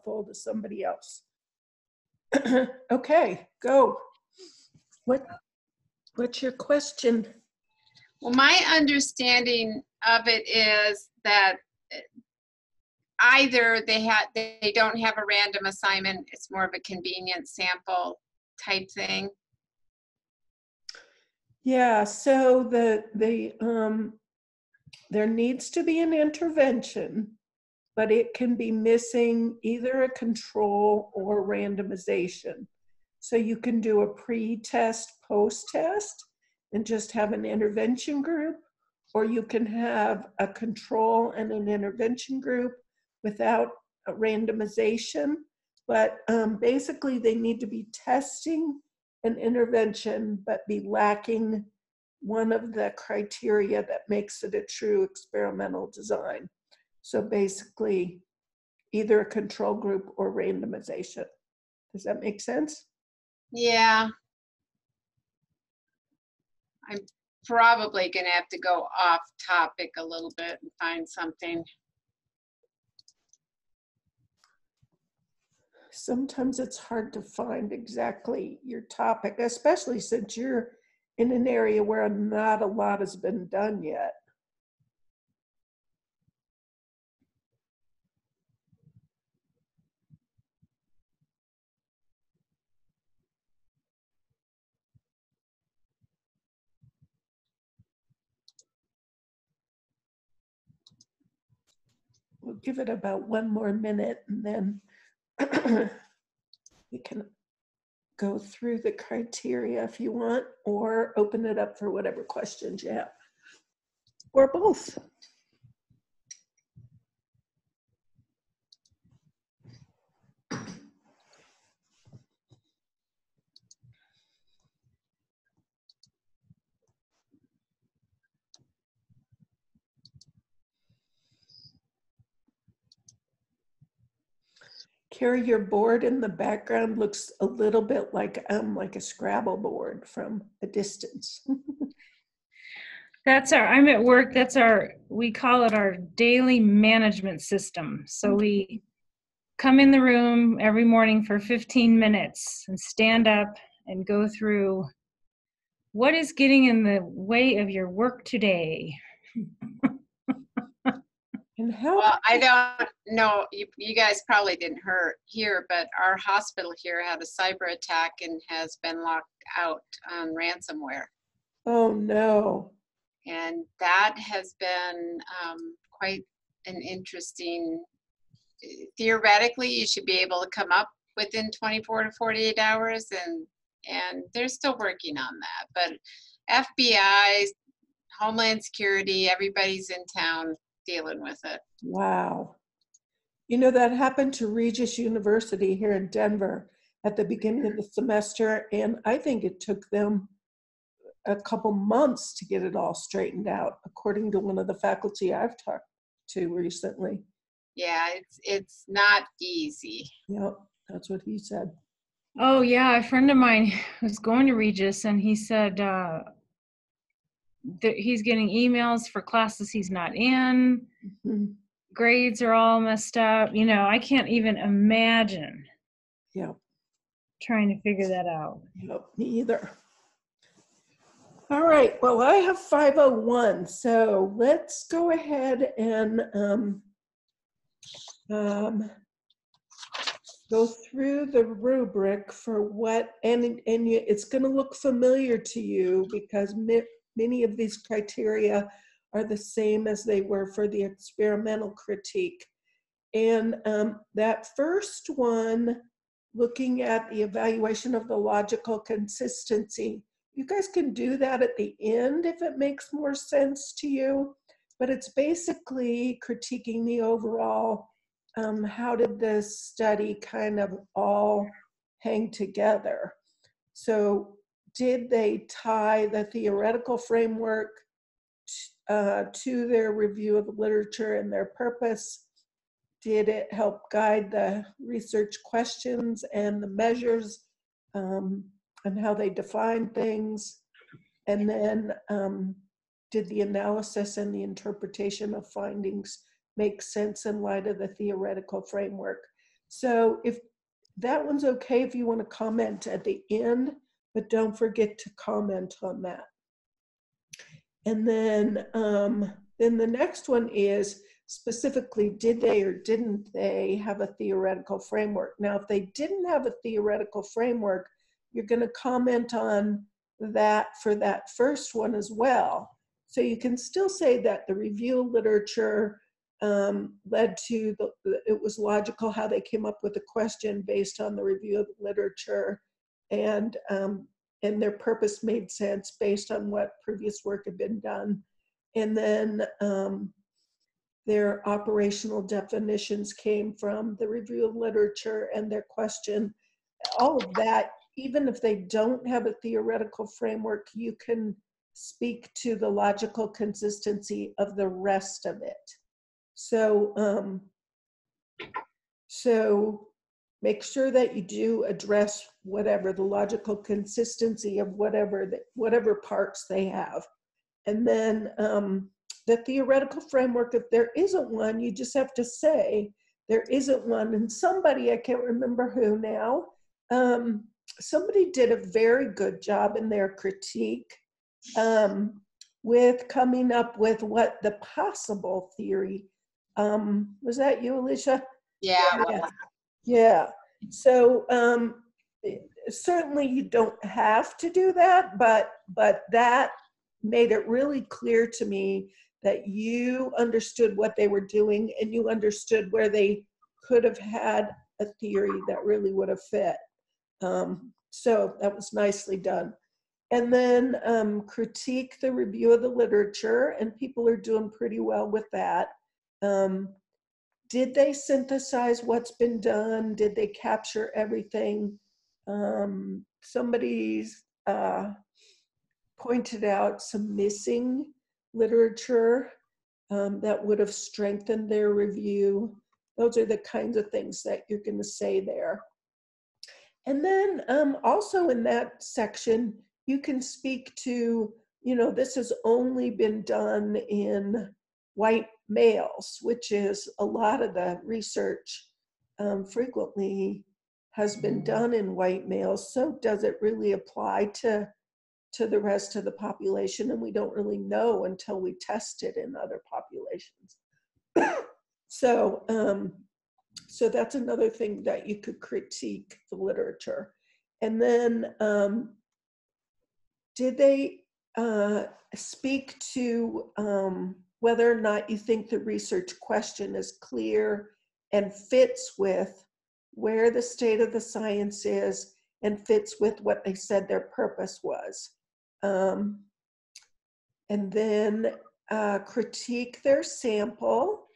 helpful to somebody else. Okay, go. What's your question? Well, my understanding of it is that either they don't have a random assignment, it's more of a convenient sample type thing. Yeah, so there needs to be an intervention, but it can be missing either a control or randomization. So you can do a pre-test, post-test, and just have an intervention group, or you can have a control and an intervention group without a randomization. But basically, they need to be testing an intervention, but be lacking one of the criteria that makes it a true experimental design. So basically, either a control group or randomization. Does that make sense? Yeah. I'm probably going to have to go off topic a little bit and find something. Sometimes it's hard to find exactly your topic, especially since you're in an area where not a lot has been done yet. We'll give it about 1 more minute and then we can go through the criteria if you want, or open it up for whatever questions you have, or both. Carrie, your board in the background looks a little bit like a Scrabble board from a distance. I'm at work, we call it our daily management system. So we come in the room every morning for 15 minutes and stand up and go through what is getting in the way of your work today. And how? Well, I don't know, you guys probably didn't hear, but our hospital here had a cyber attack and has been locked out on ransomware. Oh no. And that has been quite an interesting, theoretically, you should be able to come up within 24 to 48 hours, and they're still working on that. But FBI, Homeland Security, everybody's in town dealing with it. Wow. You know, that happened to Regis University here in Denver at the beginning of the semester, and I think it took them a couple months to get it all straightened out, according to one of the faculty I've talked to recently. Yeah, it's not easy. Yep, that's what he said. Oh yeah, a friend of mine was going to Regis, and he said that he's getting emails for classes he's not in. Mm-hmm. Grades are all messed up. You know, I can't even imagine. Yep. Trying to figure that out. Yep, me either. All right, well, I have 501, so let's go ahead and go through the rubric for what, and it's going to look familiar to you because many of these criteria are the same as they were for the experimental critique. And that first one, looking at the evaluation of the logical consistency, you guys can do that at the end if it makes more sense to you, but it's basically critiquing the overall, how did this study kind of all hang together? So did they tie the theoretical framework to their review of the literature and their purpose? Did it help guide the research questions and the measures and how they define things? And then did the analysis and the interpretation of findings make sense in light of the theoretical framework? So if that one's okay, if you want to comment at the end, but don't forget to comment on that. And then the next one is specifically, did they or didn't they have a theoretical framework? Now, if they didn't have a theoretical framework, you're going to comment on that for that first one as well. So you can still say that the review of literature led to, it was logical how they came up with a question based on the review of the literature, and their purpose made sense based on what previous work had been done. And then their operational definitions came from the review of literature and their question. All of that, even if they don't have a theoretical framework, you can speak to the logical consistency of the rest of it. So, so make sure that you do address whatever the logical consistency of whatever parts they have. And then the theoretical framework, if there isn't one, you just have to say there isn't one. And somebody, I can't remember who now, somebody did a very good job in their critique with coming up with what the possible theory. Was that you, Alicia? Yeah. Yeah. So certainly you don't have to do that, but that made it really clear to me that you understood what they were doing and you understood where they could have had a theory that really would have fit. So that was nicely done. And then critique the review of the literature, and people are doing pretty well with that. Did they synthesize what's been done? Did they capture everything? Somebody's pointed out some missing literature that would have strengthened their review. Those are the kinds of things that you're going to say there. And then also in that section, you can speak to, this has only been done in white males, which is a lot of the research frequently has been done in white males. So does it really apply to the rest of the population? And we don't really know until we test it in other populations. So that's another thing that you could critique the literature. And then did they speak to whether or not you think the research question is clear and fits with where the state of the science is and fits with what they said their purpose was? And then critique their sample.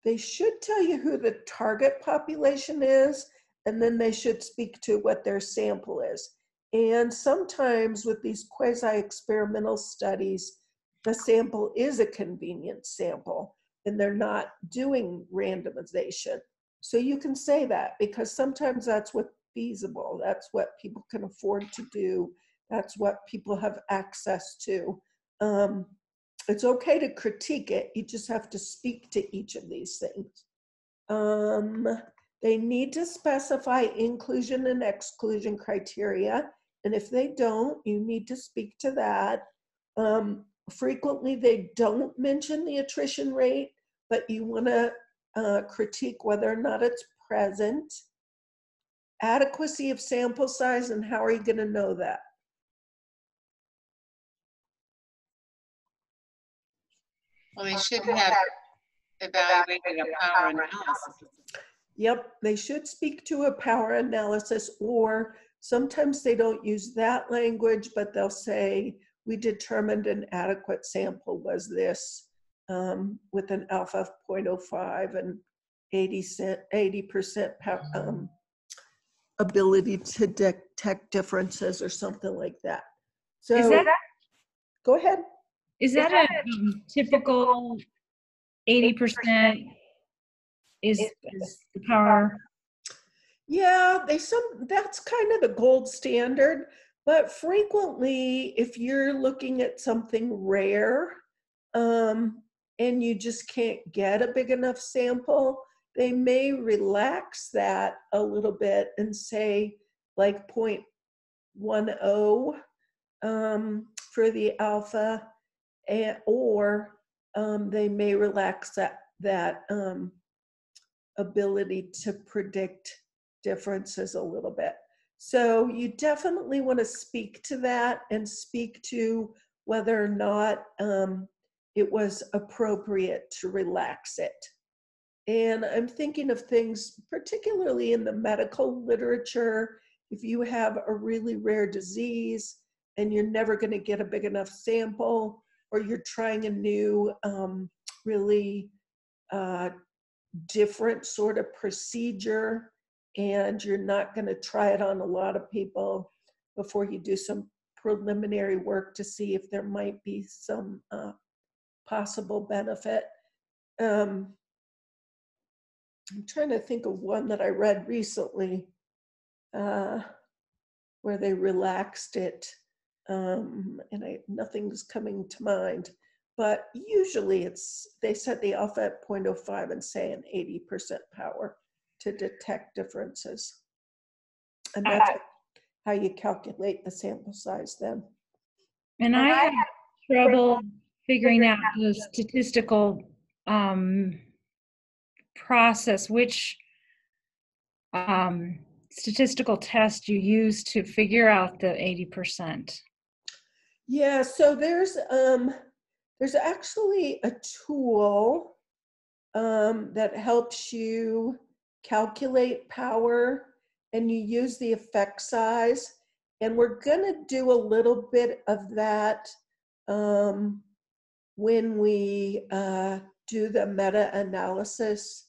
They should tell you who the target population is, and then they should speak to what their sample is. And sometimes with these quasi-experimental studies, the sample is a convenient sample, and they're not doing randomization. So you can say that because sometimes that's what's feasible. That's what people can afford to do. That's what people have access to. It's okay to critique it. You just have to speak to each of these things. They need to specify inclusion and exclusion criteria. And if they don't, you need to speak to that. Frequently, they don't mention the attrition rate, but you want to critique whether or not it's present. Adequacy of sample size, and how are you going to know that? Well, they should have evaluated a power analysis. Yep, they should speak to a power analysis, or sometimes they don't use that language, but they'll say, we determined an adequate sample was this with an alpha of 0.05 and 80% ability to detect differences or something like that. So go ahead. Is that a typical 80% is the power? Yeah, that's kind of the gold standard, but frequently if you're looking at something rare and you just can't get a big enough sample, they may relax that a little bit and say like 0.10 for the alpha, or they may relax that ability to predict differences a little bit. So you definitely want to speak to that and speak to whether or not it was appropriate to relax it. And I'm thinking of things, particularly in the medical literature, if you have a really rare disease and you're never going to get a big enough sample, or you're trying a new, really different sort of procedure, and you're not going to try it on a lot of people before you do some preliminary work to see if there might be some possible benefit. I'm trying to think of one that I read recently where they relaxed it, and nothing's coming to mind. But usually they set the alpha at 0.05 and say an 80% power to detect differences. And that's how you calculate the sample size then. And I had trouble figuring out the statistical process, which statistical test you use to figure out the 80%. Yeah, so there's actually a tool that helps you calculate power, and you use the effect size. And we're going to do a little bit of that when we do the meta-analysis.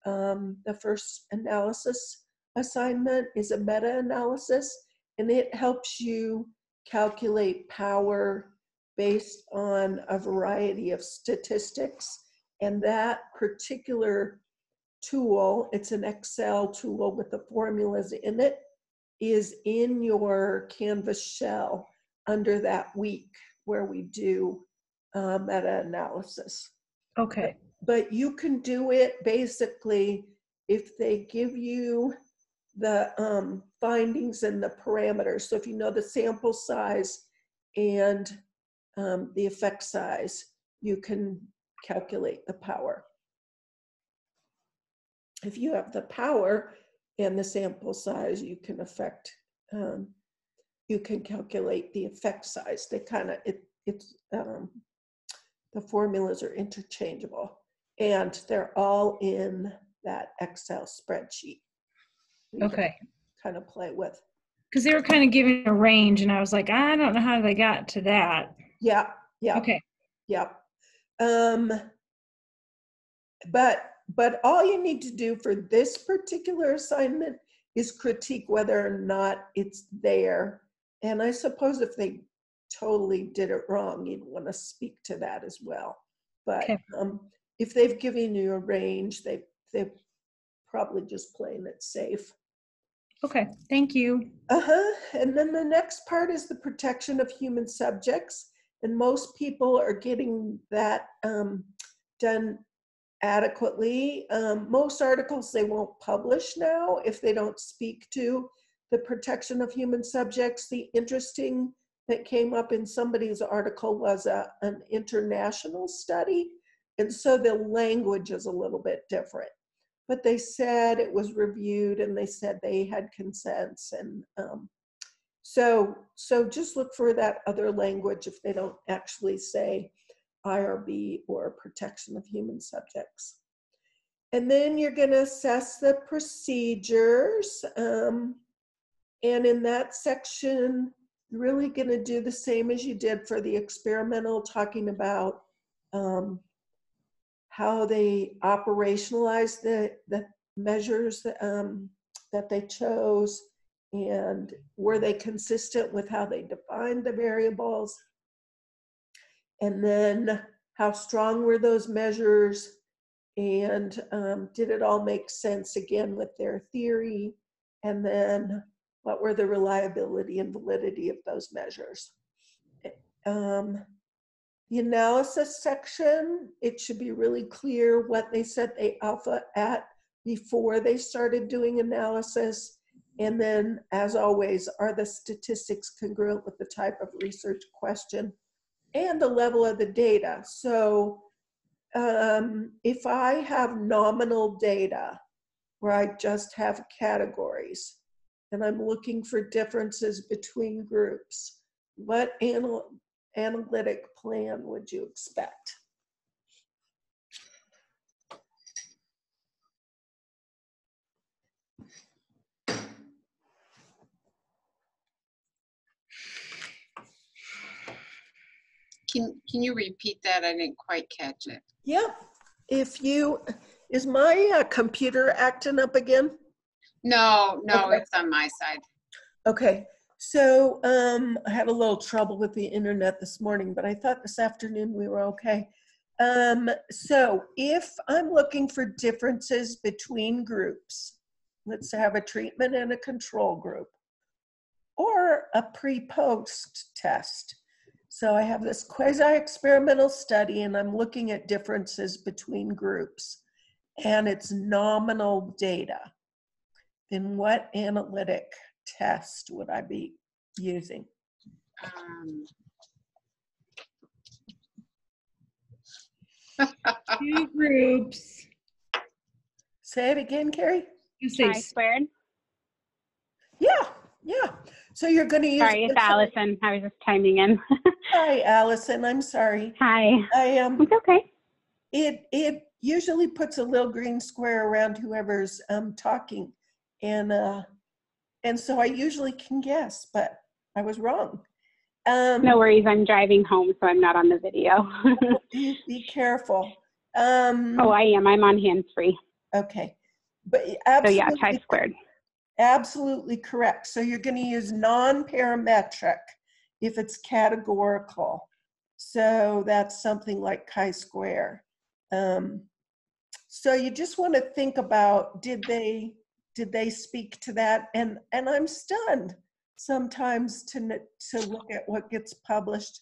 The first analysis assignment is a meta-analysis, and it helps you calculate power based on a variety of statistics. And that particular tool, it's an Excel tool with the formulas in it, is in your Canvas shell under that week where we do meta-analysis. Okay. But you can do it basically if they give you the findings and the parameters. So if you know the sample size and the effect size, you can calculate the power. If you have the power and the sample size, you can calculate the effect size. They kind of, the formulas are interchangeable, and they're all in that Excel spreadsheet. Okay. Kind of play with. Because they were kind of giving a range, and I was like, I don't know how they got to that. Yeah. Yeah. Okay. Yeah. But all you need to do for this particular assignment is critique whether or not it's there. And I suppose if they totally did it wrong, you'd want to speak to that as well. But Okay. If they've given you a range, they're probably just playing it safe. Okay, thank you. And then the next part is the protection of human subjects. And most people are getting that done adequately. Most articles they won't publish now if they don't speak to the protection of human subjects. The interesting that came up in somebody's article was an international study. And so the language is a little bit different. But they said it was reviewed, and they said they had consents. And so just look for that other language if they don't actually say IRB or protection of human subjects. And then you're going to assess the procedures. And in that section, you're really going to do the same as you did for the experimental, talking about how they operationalize the measures that they chose, and were they consistent with how they defined the variables, and then how strong were those measures, and did it all make sense again with their theory, and then what were the reliability and validity of those measures. The analysis section, it should be really clear what they set the alpha at before they started doing analysis? And then, as always, are the statistics congruent with the type of research question and the level of the data? So if I have nominal data where I just have categories and I'm looking for differences between groups, what analytic plan would you expect? Can you repeat that? I didn't quite catch it. Yep. Is my computer acting up again? No, Okay. it's on my side. Okay. So I had a little trouble with the internet this morning, but I thought this afternoon we were okay. So if I'm looking for differences between groups, let's have a treatment and a control group, or a pre-post test. So I have this quasi-experimental study and I'm looking at differences between groups and it's nominal data. Then what analytic test would I be using? Two groups. Say it again, Carrie. You say Chi-squared. Yeah. So you're going to use. Sorry, it's Allison. I was just chiming in. Hi, Allison. I'm sorry. Hi. It's okay. It usually puts a little green square around whoever's talking, and so I usually can guess, but I was wrong. No worries. I'm driving home, so I'm not on the video. Be careful. Oh, I am. I'm on hands-free. Okay, but absolutely, so yeah, chi-squared. Absolutely correct. So you're going to use non-parametric if it's categorical. So that's something like chi-square. So you just want to think about, did they speak to that? And I'm stunned sometimes to look at what gets published,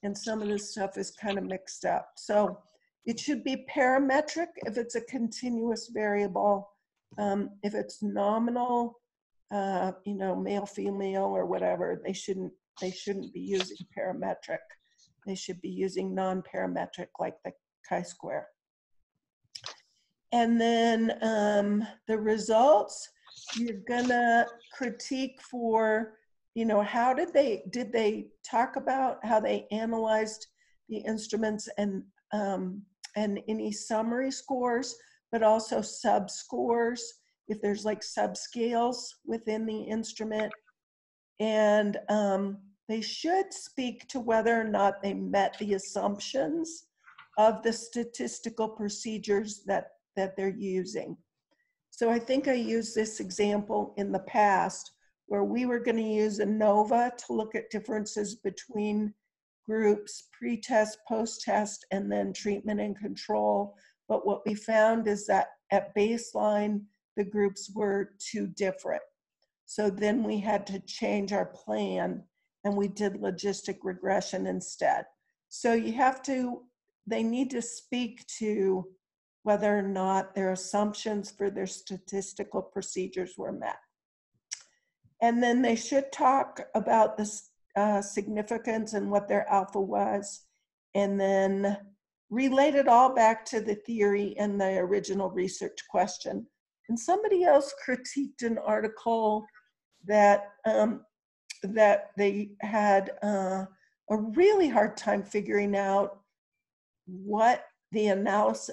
and some of this stuff is kind of mixed up. So it should be parametric if it's a continuous variable. If it's nominal, male, female, or whatever, they shouldn't be using parametric. They should be using non-parametric, like the chi-square. And then the results, you're gonna critique for, how did they talk about how they analyzed the instruments and any summary scores, but also sub-scores, if there's like subscales within the instrument. And they should speak to whether or not they met the assumptions of the statistical procedures that they're using. So I think I used this example in the past where we were going to use ANOVA to look at differences between groups, pre-test, post-test, and then treatment and control. But what we found is that at baseline, the groups were too different. So then we had to change our plan and we did logistic regression instead. So they need to speak to whether or not their assumptions for their statistical procedures were met. And then they should talk about the significance and what their alpha was, and then relate it all back to the theory and the original research question. And somebody else critiqued an article that they had a really hard time figuring out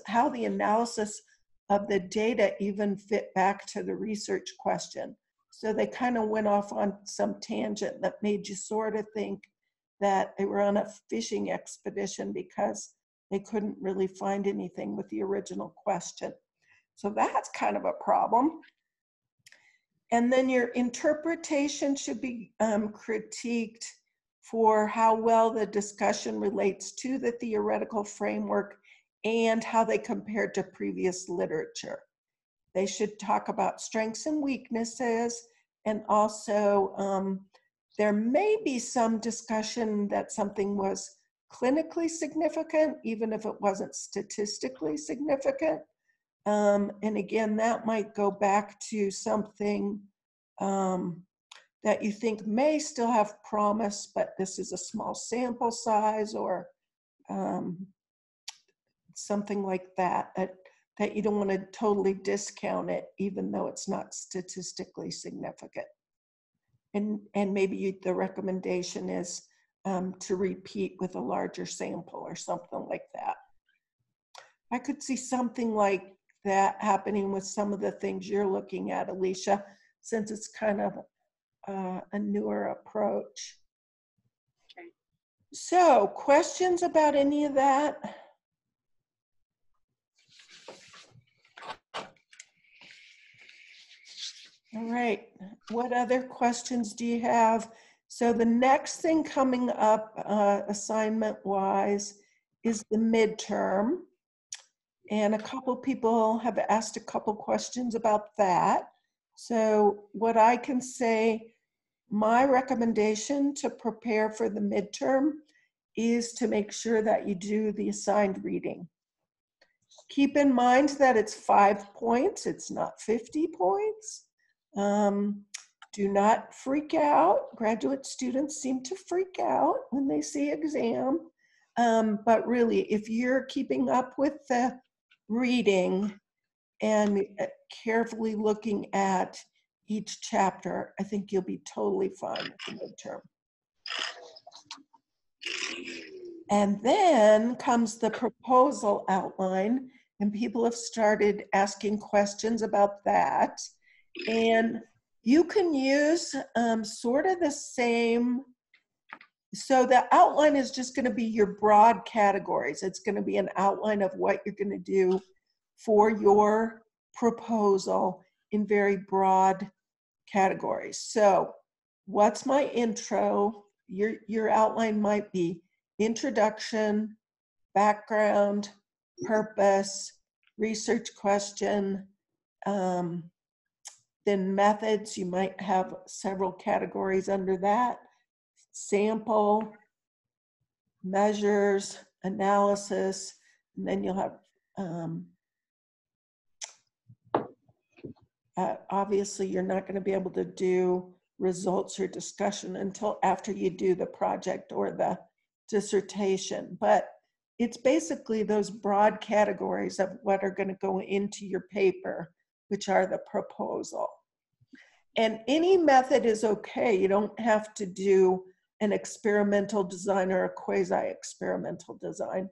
how the analysis of the data even fit back to the research question. So they kind of went off on some tangent that made you sort of think that they were on a fishing expedition because they couldn't really find anything with the original question. So that's kind of a problem. And then your interpretation should be critiqued for how well the discussion relates to the theoretical framework and how they compare to previous literature. They should talk about strengths and weaknesses, and also there may be some discussion that something was clinically significant, even if it wasn't statistically significant. And again, that might go back to something that you think may still have promise, but this is a small sample size, or something like that, that you don't want to totally discount it, even though it's not statistically significant. And maybe the recommendation is to repeat with a larger sample or something like that. I could see something like that happening with some of the things you're looking at, Alicia, since it's kind of a newer approach. Okay. So, questions about any of that? All right, what other questions do you have? So the next thing coming up assignment-wise is the midterm. And a couple people have asked a couple questions about that. So what I can say, my recommendation to prepare for the midterm is to make sure that you do the assigned reading. Keep in mind that it's 5 points, it's not 50 points. Do not freak out. Graduate students seem to freak out when they see exam. But really, if you're keeping up with the reading and carefully looking at each chapter, I think you'll be totally fine with the midterm. And then comes the proposal outline, and people have started asking questions about that. And you can use sort of the same, so the outline is just going to be your broad categories. It's going to be an outline of what you're going to do for your proposal in very broad categories. So what's my intro? Your outline might be introduction, background, purpose, research question, then methods. You might have several categories under that. Sample, measures, analysis, and then you'll have obviously you're not going to be able to do results or discussion until after you do the project or the dissertation, but it's basically those broad categories of what are going to go into your paper, which are the proposal. And any method is okay. You don't have to do an experimental design or a quasi-experimental design.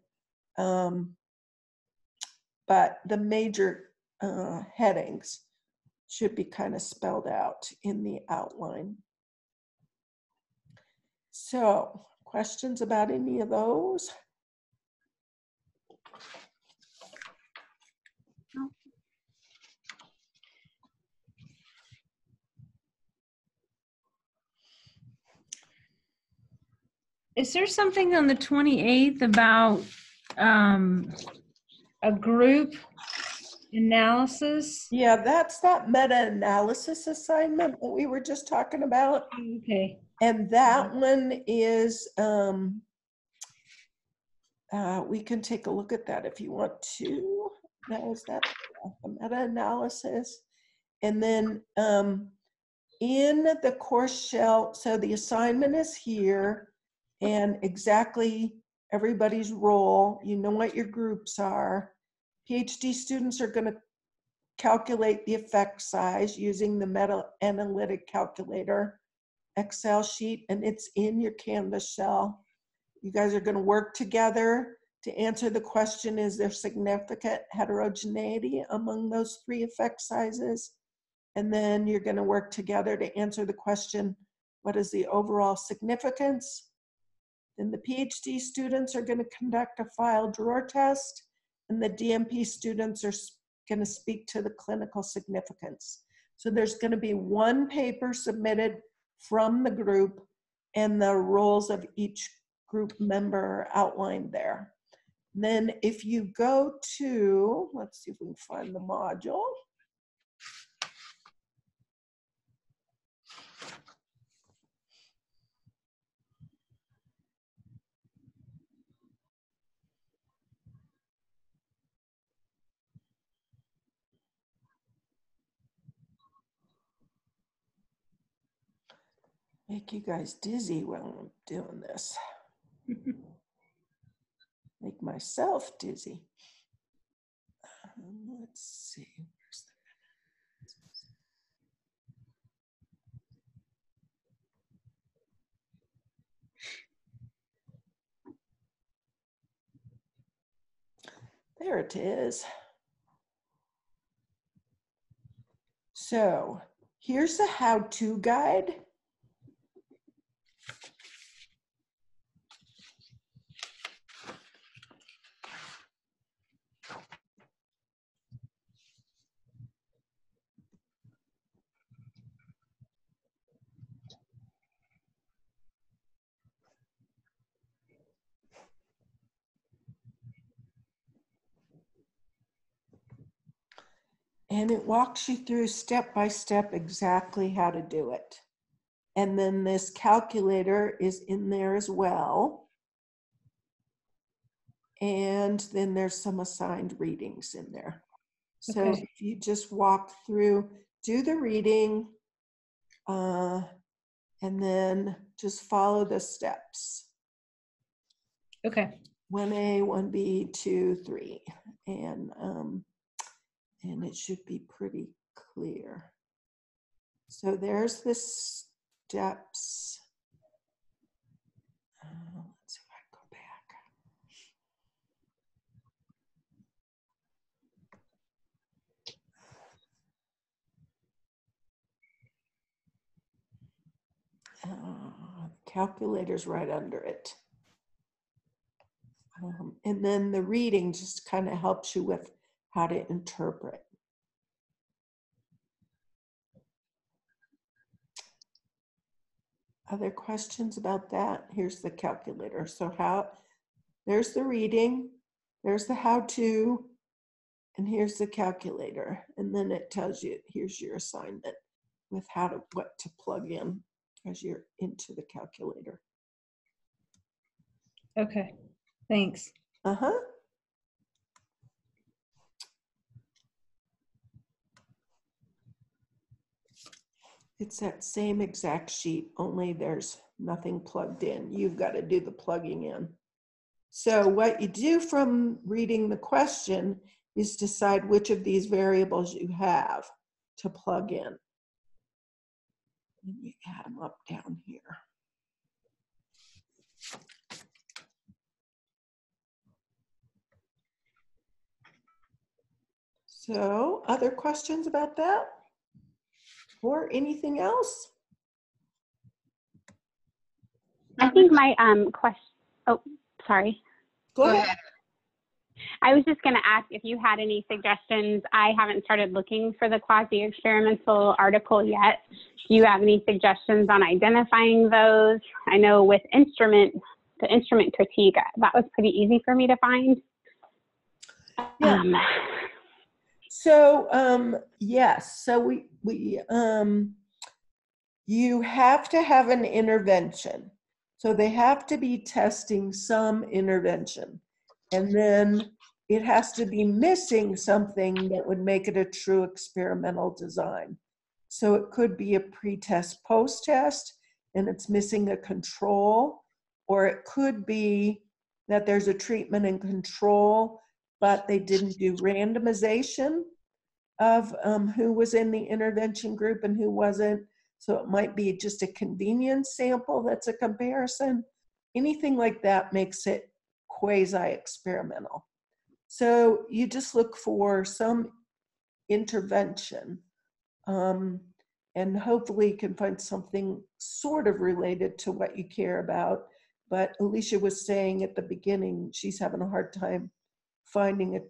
But the major headings should be kind of spelled out in the outline. So, questions about any of those? Is there something on the 28th about a group analysis? Yeah, that's that meta-analysis assignment that we were just talking about. Okay. And that one is, we can take a look at that if you want to. That was that meta-analysis. And then in the course shell, so the assignment is here and exactly everybody's role. You know what your groups are. PhD students are going to calculate the effect size using the meta-analytic calculator Excel sheet, and it's in your Canvas shell. You guys are going to work together to answer the question, is there significant heterogeneity among those 3 effect sizes? And then you're going to work together to answer the question, what is the overall significance? Then the PhD students are going to conduct a file drawer test, and the DMP students are going to speak to the clinical significance. So there's going to be 1 paper submitted from the group, and the roles of each group member are outlined there. And then if you go to, let's see if we can find the module. Make you guys dizzy while I'm doing this. Make myself dizzy. Let's see. There it is. So here's the how-to guide. And it walks you through step by step exactly how to do it. And then this calculator is in there as well. And then there's some assigned readings in there. So Okay. if you just walk through, do the reading, and then just follow the steps. Okay. 1A, 1B, 2, 3. And it should be pretty clear. So there's the steps. Let's see if I can go back. Calculator's right under it. And then the reading just kind of helps you with how to interpret. Other questions about that? Here's the calculator. So there's the reading, there's the how-to, and here's the calculator. And then it tells you, here's your assignment with what to plug in as you're into the calculator. Okay. Thanks. Uh-huh. It's that same exact sheet, only there's nothing plugged in. You've got to do the plugging in. So what you do from reading the question is decide which of these variables you have to plug in. And you add them up down here. So other questions about that? Or anything else? I think my question, oh, sorry. Go Go ahead. ahead. I was just going to ask if you had any suggestions. I haven't started looking for the quasi-experimental article yet. Do you have any suggestions on identifying those? I know with the instrument critique, that was pretty easy for me to find. Yeah. So yes, so you have to have an intervention. So they have to be testing some intervention. And then it has to be missing something that would make it a true experimental design. So it could be a pre-test, post-test, and it's missing a control, or it could be that there's a treatment and control, but they didn't do randomization of who was in the intervention group and who wasn't. So it might be just a convenience sample that's a comparison. Anything like that makes it quasi-experimental. So you just look for some intervention, and hopefully you can find something sort of related to what you care about. But Alicia was saying at the beginning, she's having a hard time finding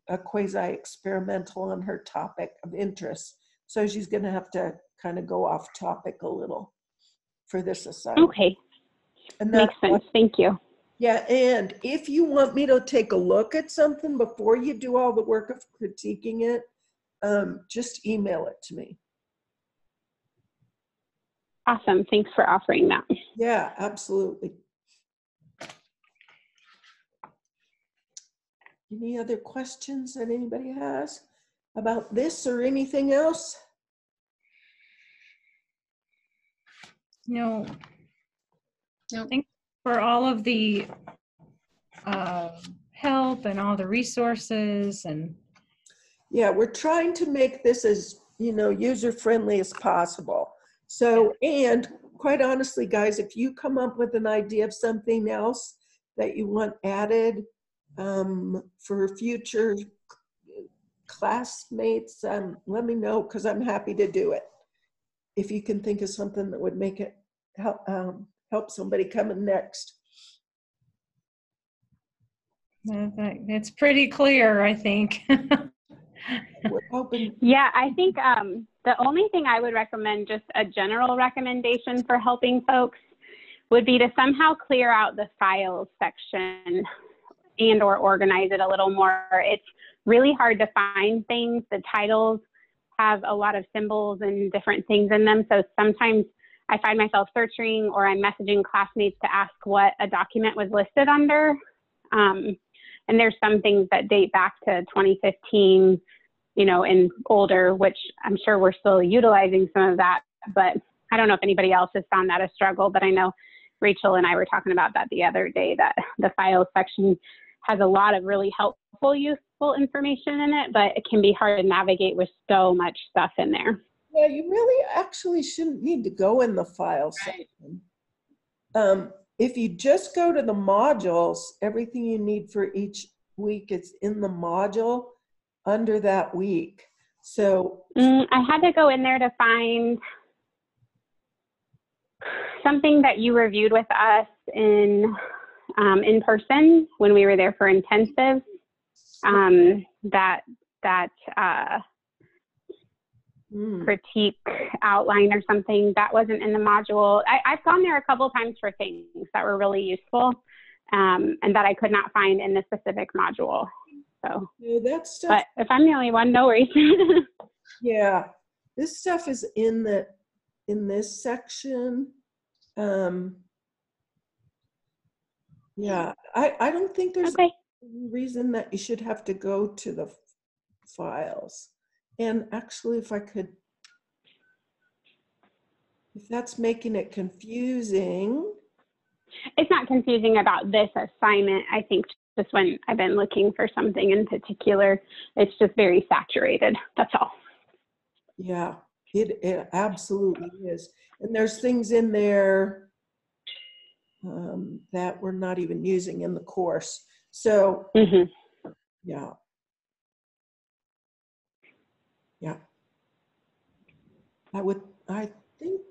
a quasi-experimental on her topic of interest. So she's going to have to kind of go off topic a little for this assignment. Okay, And makes sense. Thank you. Yeah, and if you want me to take a look at something before you do all the work of critiquing it, just email it to me. Awesome. Thanks for offering that. Yeah, absolutely. Any other questions that anybody has about this or anything else? No. Nope. Thanks for all of the help and all the resources and. Yeah, we're trying to make this as, user-friendly as possible. So, and quite honestly, guys, if you come up with an idea of something else that you want added for future classmates, let me know, because I'm happy to do it. If you can think of something that would make it help somebody coming next. It's pretty clear, I think. We're hoping. Yeah, I think the only thing I would recommend, just a general recommendation for helping folks, would be to somehow clear out the files section and or organize it a little more. It's really hard to find things. The titles have a lot of symbols and different things in them. So sometimes I find myself searching or I'm messaging classmates to ask what a document was listed under. And there's some things that date back to 2015, and older, which I'm sure we're still utilizing some of that, but I don't know if anybody else has found that a struggle, but I know Rachel and I were talking about that the other day, that the files section has a lot of really helpful, useful information in it, but it can be hard to navigate with so much stuff in there. Yeah, you really actually shouldn't need to go in the file section. If you just go to the modules, everything you need for each week is in the module under that week. So I had to go in there to find something that you reviewed with us in person when we were there for intensive. Critique outline or something that wasn't in the module. I've gone there a couple times for things that were really useful and that I could not find in the specific module. So, yeah, that stuff, but if I'm the only one, no worries. yeah, this stuff is in this section. Yeah, I don't think there's Okay. any reason that you should have to go to the files. And actually, if that's making it confusing. It's not confusing about this assignment. I think just when I've been looking for something in particular, it's just very saturated. That's all. Yeah, it absolutely is. And there's things in there that we're not even using in the course. So, yeah. Yeah. I think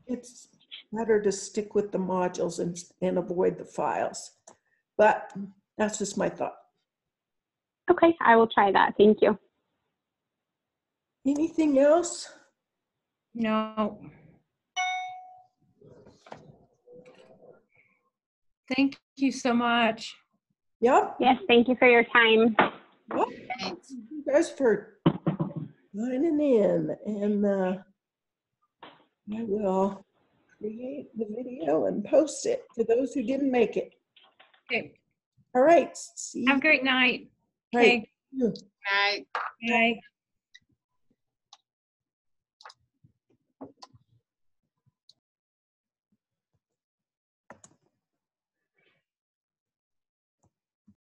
it's better to stick with the modules and avoid the files. But that's just my thought. Okay, I will try that. Thank you. Anything else? No. Thank you so much. Yep. Yes, thank you for your time. Yep. Thanks. Thank you guys for lining in, and I will create the video and post it for those who didn't make it. Okay. All right. See Have a you. great night. Right. Okay. Bye. Bye.